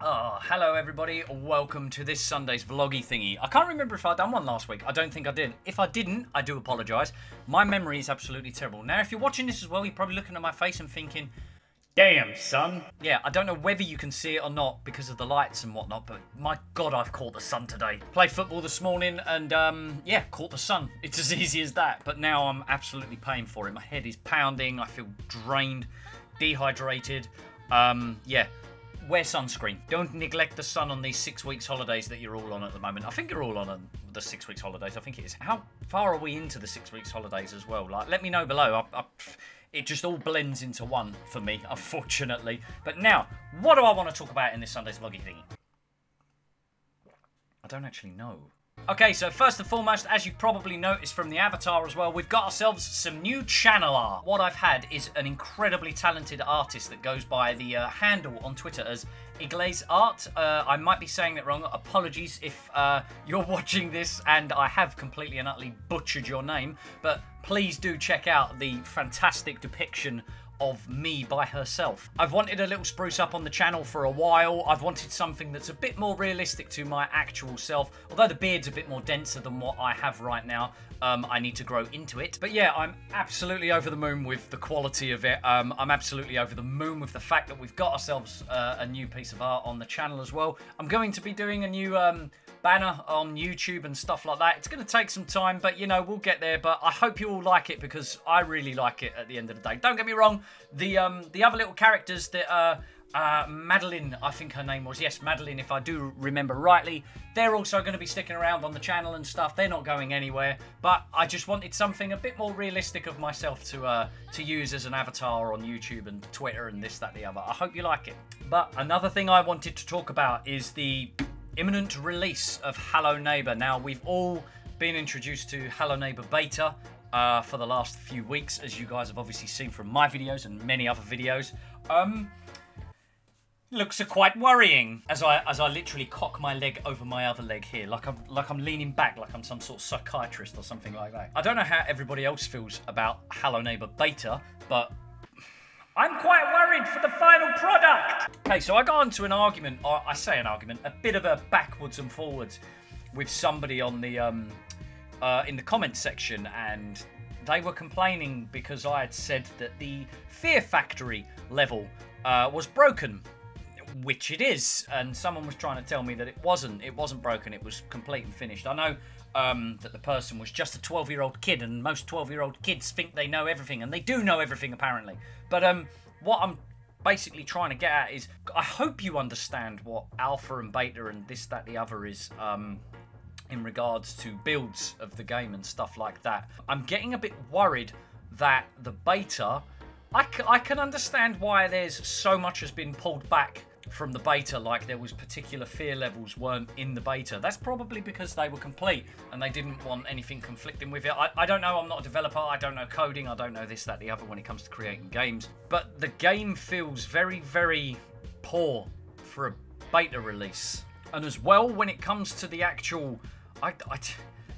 Oh, hello everybody, welcome to this Sunday's Vloggy thingy. I can't remember if I'd done one last week. I don't think I did. If I didn't, I do apologise. My memory is absolutely terrible. Now, if you're watching this as well, you're probably looking at my face and thinking, damn, son. Yeah, I don't know whether you can see it or not because of the lights and whatnot, but my God, I've caught the sun today. Played football this morning and, yeah, caught the sun. It's as easy as that, but now I'm absolutely paying for it. My head is pounding, I feel drained, dehydrated, yeah. Wear sunscreen. Don't neglect the sun on these 6 weeks holidays that you're all on at the moment. I think you're all on the 6 weeks holidays. I think it is. How far are we into the 6 weeks holidays as well? Like, let me know below. It just all blends into one for me, unfortunately. But now, what do I want to talk about in this Sunday's Vloggy thingy? I don't actually know. Okay, so first and foremost, as you probably noticed from the avatar as well, we've got ourselves some new channel art. What I've had is an incredibly talented artist that goes by the handle on Twitter as Igles Art. I might be saying that wrong. Apologies if you're watching this and I have completely and utterly butchered your name, but please do check out the fantastic depiction of me by herself. I've wanted a little spruce up on the channel for a while. I've wanted something that's a bit more realistic to my actual self. Although the beard's a bit more denser than what I have right now, I need to grow into it. But yeah, I'm absolutely over the moon with the quality of it. I'm absolutely over the moon with the fact that we've got ourselves a new piece of art on the channel as well. I'm going to be doing a new banner on YouTube and stuff like that. It's going to take some time, but you know, we'll get there. But I hope you all like it because I really like it at the end of the day. Don't get me wrong, the other little characters that Madeline, I think her name was, yes, Madeline, if I do remember rightly, they're also going to be sticking around on the channel and stuff. They're not going anywhere, but I just wanted something a bit more realistic of myself to use as an avatar on YouTube and Twitter and this, that, the other. I hope you like it. But another thing I wanted to talk about is the imminent release of Hello Neighbor. Now, we've all been introduced to Hello Neighbor beta for the last few weeks, as you guys have obviously seen from my videos and many other videos. Looks quite worrying as I literally cock my leg over my other leg here, like I'm leaning back, like I'm some sort of psychiatrist or something like that. I don't know how everybody else feels about Hello Neighbor beta, but I'm quite worried for the final product. Okay, so I got into an argument, or I say an argument, a bit of a backwards and forwards with somebody on the in the comments section, and they were complaining because I had said that the Fear Factory level was broken, which it is, and someone was trying to tell me that it wasn't broken, it was complete and finished. I know that the person was just a 12-year-old kid, and most 12-year-old kids think they know everything, and they do know everything apparently. But what I'm basically trying to get at is, I hope you understand what alpha and beta and this, that, the other is in regards to builds of the game and stuff like that. I'm getting a bit worried that the beta, I can understand why there's so much has been pulled back from the beta, like there was particular fear levels weren't in the beta. That's probably because they were complete and they didn't want anything conflicting with it. I don't know, I'm not a developer, I don't know coding, I don't know this, that, the other when it comes to creating games. But the game feels very, very poor for a beta release. And as well, when it comes to the actual,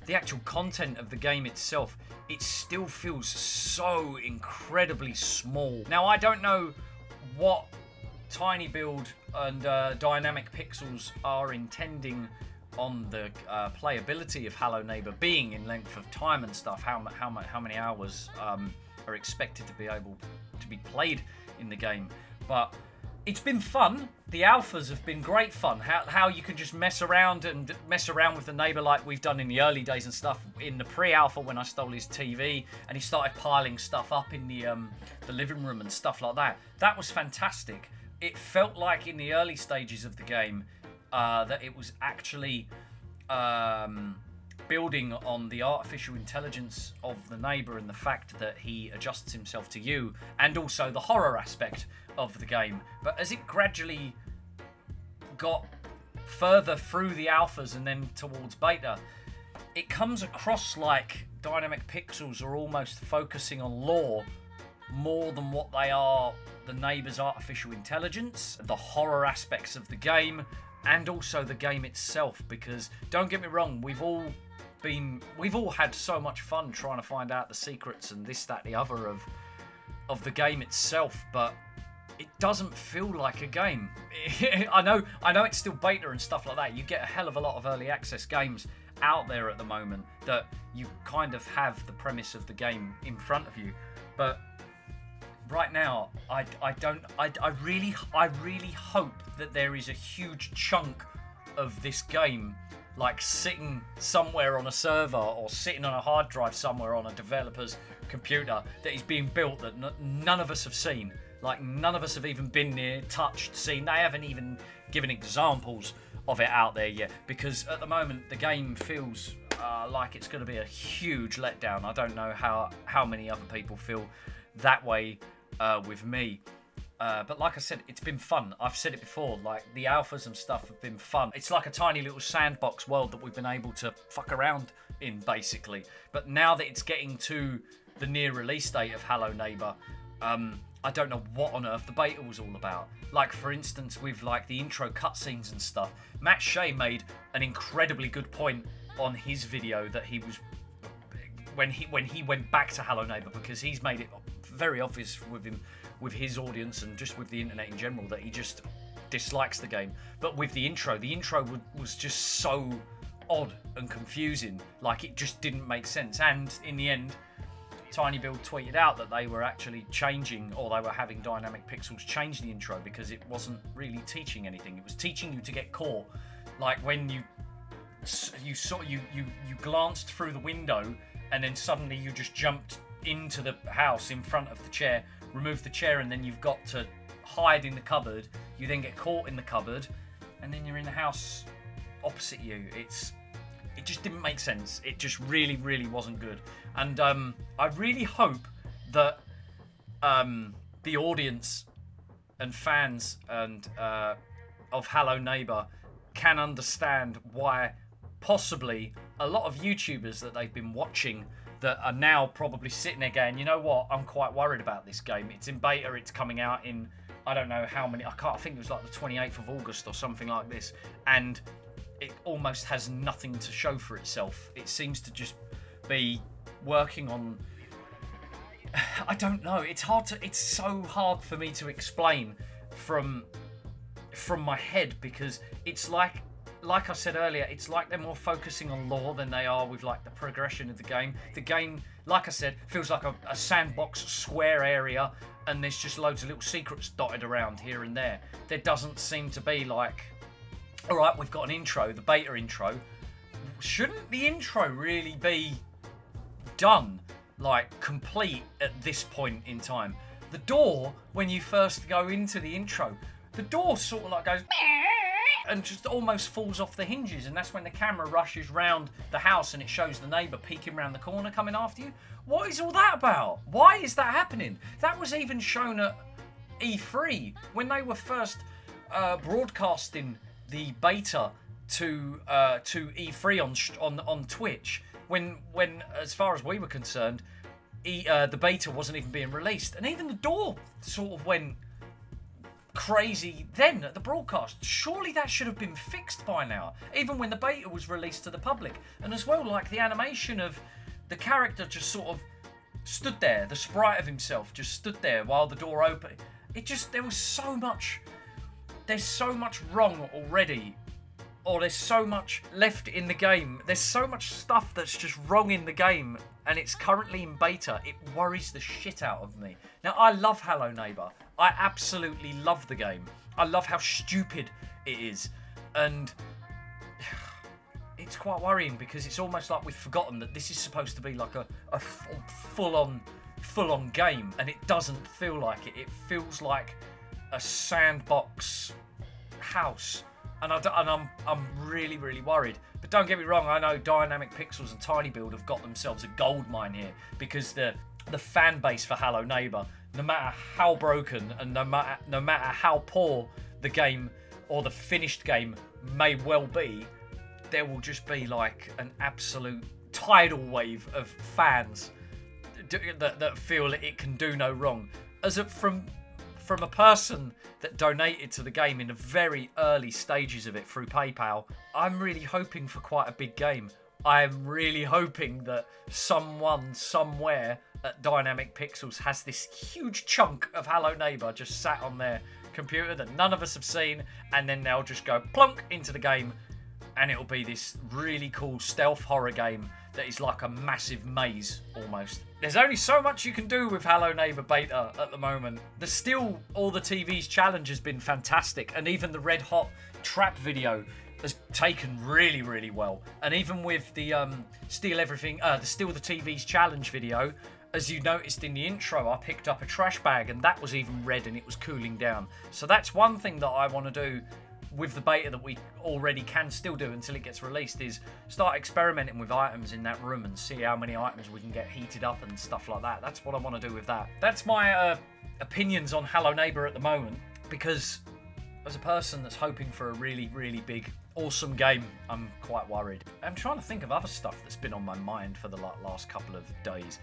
the actual content of the game itself, it still feels so incredibly small. Now, I don't know what Tiny Build and Dynamic Pixels are intending on the playability of Hello Neighbor being in length of time and stuff. How many hours are expected to be able to be played in the game? But it's been fun. The alphas have been great fun. How you can just mess around with the neighbor like we've done in the early days and stuff. In the pre-alpha, when I stole his TV and he started piling stuff up in the living room and stuff like that. That was fantastic. It felt like in the early stages of the game that it was actually building on the artificial intelligence of the neighbor and the fact that he adjusts himself to you, and also the horror aspect of the game. But as it gradually got further through the alphas and then towards beta, it comes across like Dynamic Pixels are almost focusing on lore more than what they are the neighbor's artificial intelligence, the horror aspects of the game, and also the game itself. Because don't get me wrong, we've all had so much fun trying to find out the secrets and this, that, the other of the game itself, but it doesn't feel like a game. I know it's still beta and stuff like that. You get a hell of a lot of early access games out there at the moment that you kind of have the premise of the game in front of you, but right now I really hope that there is a huge chunk of this game like sitting somewhere on a server or sitting on a hard drive somewhere on a developer's computer that is being built that none of us have seen. Like, none of us have even been near, touched, seen. They haven't even given examples of it out there yet, because at the moment the game feels like it's going to be a huge letdown. I don't know how many other people feel that way with me. But like I said, it's been fun. I've said it before, like the alphas and stuff have been fun. It's like a tiny little sandbox world that we've been able to fuck around in, basically. But now that it's getting to the near release date of Hello Neighbor, I don't know what on earth the beta was all about. Like, for instance, with like the intro cutscenes and stuff, Matt Shea made an incredibly good point on his video that he was when he went back to Hello Neighbor, because he's made it very obvious with his audience and just with the internet in general that he just dislikes the game. But with the intro was just so odd and confusing. Like, it just didn't make sense. And in the end, TinyBuild tweeted out that they were actually changing, or they were having Dynamic Pixels change the intro because it wasn't really teaching anything. It was teaching you to get caught. Like when you glanced through the window and then suddenly you just jumped into the house in front of the chair, removed the chair, and then you've got to hide in the cupboard. You then get caught in the cupboard, and then you're in the house opposite you. It just didn't make sense. It just really, really wasn't good. And I really hope that the audience and fans and of Hello Neighbor can understand why possibly a lot of YouTubers that they've been watching that are now probably sitting there going, you know what, I'm quite worried about this game. It's in beta, it's coming out in, I don't know how many, I think it was like the 28th of August or something like this, and it almost has nothing to show for itself. It seems to just be working on, I don't know, it's so hard for me to explain from my head, because it's like I said earlier, it's like they're more focusing on lore than they are with like the progression of the game. The game, like I said, feels like a sandbox square area, and there's just loads of little secrets dotted around here and there. There doesn't seem to be like, all right, we've got an intro, the beta intro. Shouldn't the intro really be done, like complete at this point in time? The door, when you first go into the intro, the door sort of like goes and just almost falls off the hinges, and that's when the camera rushes round the house and it shows the neighbour peeking around the corner coming after you. What is all that about? Why is that happening? That was even shown at E3 when they were first broadcasting the beta to E3 on Twitch. When as far as we were concerned, the beta wasn't even being released, and even the door sort of went crazy then at the broadcast. Surely that should have been fixed by now, even when the beta was released to the public. And as well, like the animation of the character just sort of stood there, the sprite of himself just stood there while the door opened. It just, there's so much wrong already, or there's so much left in the game. There's so much stuff that's just wrong in the game, and it's currently in beta. It worries the shit out of me. Now, I love Hello Neighbor. I absolutely love the game. I love how stupid it is, and it's quite worrying because it's almost like we've forgotten that this is supposed to be like a full-on game, and it doesn't feel like it. It feels like a sandbox house, and I'm really, really worried. But don't get me wrong, I know Dynamic Pixels and TinyBuild have got themselves a gold mine here, because the fan base for Hello Neighbor, no matter how broken and no matter how poor the game or the finished game may well be, there will just be like an absolute tidal wave of fans that feel that it can do no wrong. From a person that donated to the game in the very early stages of it through PayPal, I'm really hoping for quite a big game. I'm really hoping that someone somewhere at Dynamic Pixels has this huge chunk of Hello Neighbour just sat on their computer that none of us have seen, and then they'll just go plonk into the game, and it'll be this really cool stealth horror game that is like a massive maze almost. There's only so much you can do with Hello Neighbour beta at the moment. There's still all the TV's challenge has been fantastic, and even the Red Hot trap video has taken really, really well. And even with the Steal the TV's challenge video, as you noticed in the intro, I picked up a trash bag and that was even red and it was cooling down. So that's one thing that I want to do with the beta that we already can still do until it gets released, is start experimenting with items in that room and see how many items we can get heated up and stuff like that. That's what I want to do with that. That's my opinions on Hello Neighbour at the moment, because as a person that's hoping for a really, really big, awesome game, I'm quite worried. I'm trying to think of other stuff that's been on my mind for the last couple of days.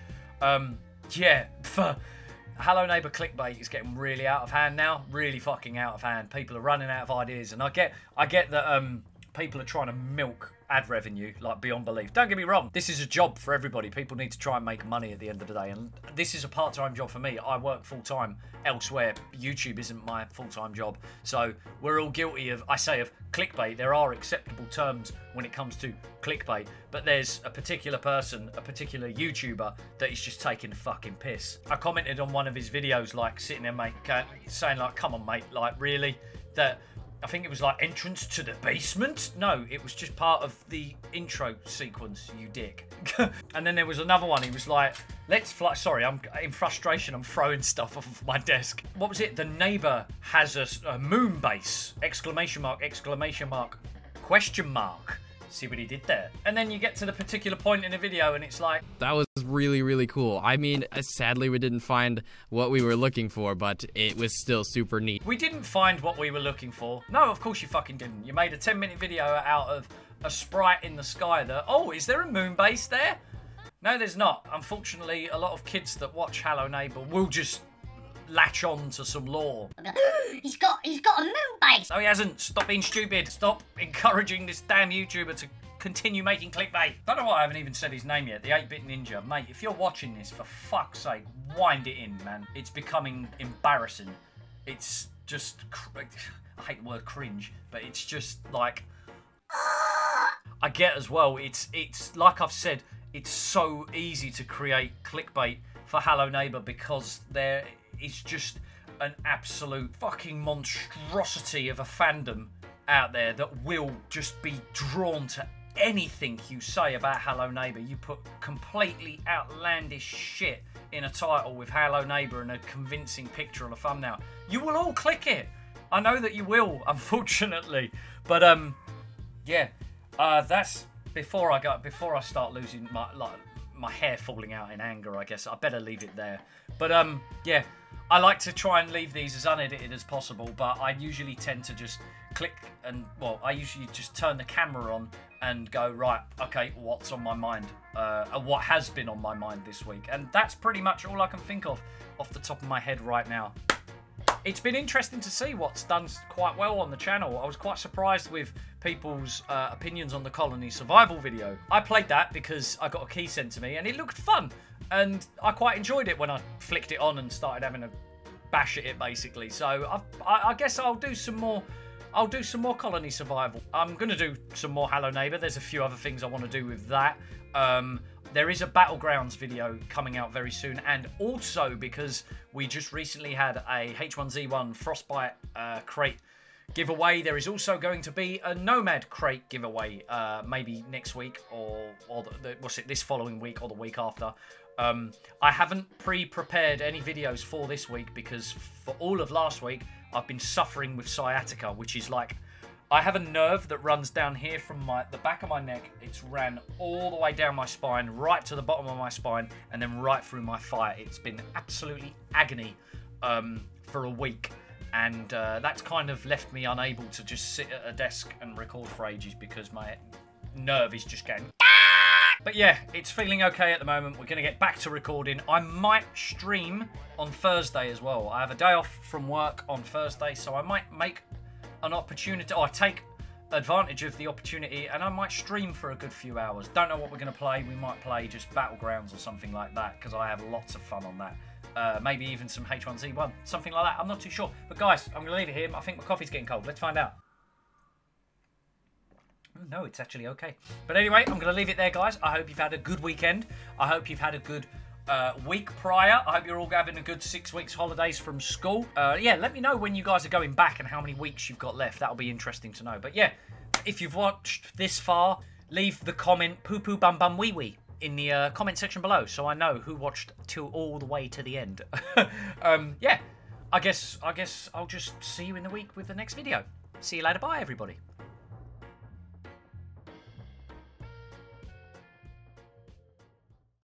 Yeah, for Hello Neighbour clickbait is getting really out of hand now. Really fucking out of hand. People are running out of ideas, and I get that people are trying to milk ad revenue like beyond belief. Don't get me wrong, this is a job for everybody. People need to try and make money at the end of the day, and this is a part-time job for me. I work full-time elsewhere. YouTube isn't my full-time job, so we're all guilty of, I say, of clickbait. There are acceptable terms when it comes to clickbait, but there's a particular person, a particular YouTuber that is just taking the fucking piss. I commented on one of his videos, like sitting there, mate, saying like, come on, mate, like really? That I think it was like entrance to the basement. No, it was just part of the intro sequence, you dick. And then there was another one. He was like, let's fly. Sorry, I'm in frustration. I'm throwing stuff off of my desk. What was it? The neighbor has a moon base! Exclamation mark, exclamation mark, question mark. See what he did there? And then you get to the particular point in the video and it's like, that was really, really cool. I mean, sadly we didn't find what we were looking for, but it was still super neat. We didn't find what we were looking for. No, of course you fucking didn't. You made a 10-minute video out of a sprite in the sky that, oh, is there a moon base there? No, there's not. Unfortunately, a lot of kids that watch Hello Neighbour will just latch on to some lore. He's got a moon base. No, he hasn't. Stop being stupid. Stop encouraging this damn YouTuber to continue making clickbait. Don't know why I haven't even said his name yet. The 8-Bit Ninja. Mate, if you're watching this, for fuck's sake, wind it in, man. It's becoming embarrassing. It's just, I hate the word cringe, but it's just like, I get as well, it's like I've said, it's so easy to create clickbait for Hello Neighbour because there is just an absolute fucking monstrosity of a fandom out there that will just be drawn to anything you say about Hello Neighbour. You put completely outlandish shit in a title with Hello Neighbour and a convincing picture on a thumbnail. You will all click it. I know that you will, unfortunately. But yeah, that's before I start losing my hair falling out in anger. I guess I better leave it there. But yeah, I like to try and leave these as unedited as possible, but I usually tend to just click and, well, I usually just turn the camera on and go, right, okay, what's on my mind? What has been on my mind this week? And that's pretty much all I can think of off the top of my head right now. It's been interesting to see what's done quite well on the channel. I was quite surprised with people's opinions on the colony survival video. I played that because I got a key sent to me and it looked fun. And I quite enjoyed it when I flicked it on and started having a bash at it, basically. So I guess I'll do some more. I'll do some more colony survival. I'm going to do some more Hello Neighbour. There's a few other things I want to do with that. There is a Battlegrounds video coming out very soon. And also because we just recently had a H1Z1 Frostbite crate giveaway, there is also going to be a Nomad crate giveaway maybe next week or this following week or the week after. I haven't pre-prepared any videos for this week because for all of last week, I've been suffering with sciatica, which is like, I have a nerve that runs down here from the back of my neck. It's ran all the way down my spine, right to the bottom of my spine, and then right through my thigh. It's been absolutely agony for a week. And that's kind of left me unable to just sit at a desk and record for ages because my nerve is just going... But yeah, it's feeling okay at the moment. We're going to get back to recording. I might stream on Thursday as well. I have a day off from work on Thursday, so I might make an opportunity, or take advantage of the opportunity, and I might stream for a good few hours. Don't know what we're going to play. We might play just Battlegrounds or something like that, because I have lots of fun on that. Maybe even some H1Z1, something like that. I'm not too sure. But guys, I'm going to leave it here. I think my coffee's getting cold. Let's find out. No, it's actually okay. But anyway, I'm going to leave it there, guys. I hope you've had a good weekend. I hope you've had a good week prior. I hope you're all having a good 6 weeks holidays from school. Yeah, let me know when you guys are going back and how many weeks you've got left. That'll be interesting to know. But yeah, if you've watched this far, leave the comment poo poo bum bum wee wee in the comment section below, so I know who watched all the way to the end. Yeah, I guess I'll just see you in the week with the next video. See you later. Bye, everybody.